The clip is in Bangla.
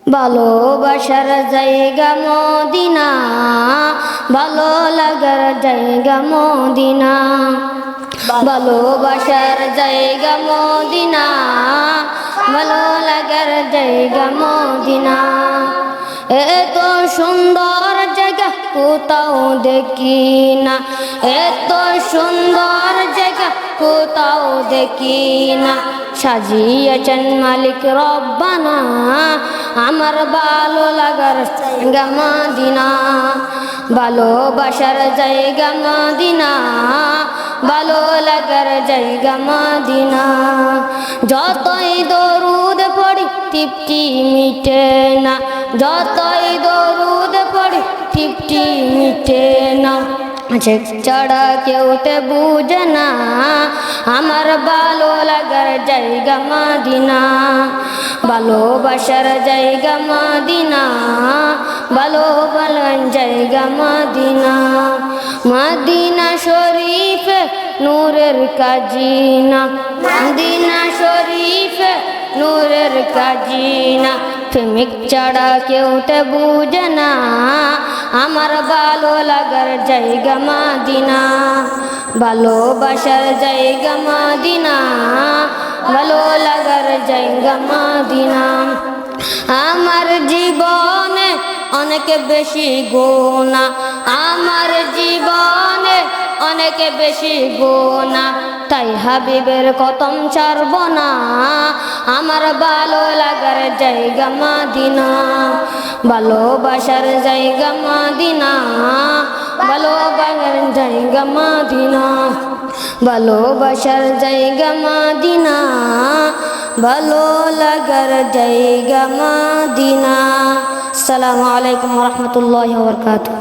ভালোবাসার জায়গা মদিনা, ভালো লাগার জায়গা মদিনা। ভালোবাসার জায়গা মদিনা, ভালো লাগার জায়গা মদিনা। এত সুন্দর জায়গা কোথাও দেখি না, এত সুন্দর জায়গা কোথাও দেখি না। সাজিয়েছেন মালিক রব্বানা আমার ভালো লাগার জায়গা মদিনা। ভালোবাসার জায়গা মদিনা, ভালো লাগার জায়গা মদিনা। যতই দরুদ পড়ি তৃপ্তি মিটে না, যতই দরুদ পড়ি তৃপ্তি মিটে না। ছাড়া কেউতে বুঝে না আমার ভালো লাগার জায়গা মদিনা। ভালোবাসার জায়গা মদিনা, ভালো লাগার জায়গা মদিনা। মদিনা শরীফে নূরের কাজিনা, মদিনা শরীফে নূরের কাজিনা। প্রেমিক ছাড়া কেউতে বুঝে না আমার ভালো লাগার জায়গা মদিনা। ভালোবাসার জায়গা মদিনা, ভালো লাগার জায়গা মদিনা। আমার জীবনে অনেক বেশি গুনাহ, আমার জীবনে অনেক বেশি গুনাহ, তাই হাবিবের কদম ছাড়ব না আমার ভালো লাগার জায়গা মদিনা। ভালোবাসার জায়গা মদিনা, ভালো লাগার জায়গা মদিনা। ভালোবাসার জায়গা মদিনা, ভালো লাগার জায়গা মদিনা। আসসালামু আলাইকুম ওয়া রাহমাতুল্লাহি ওয়া বারাকাতুহু।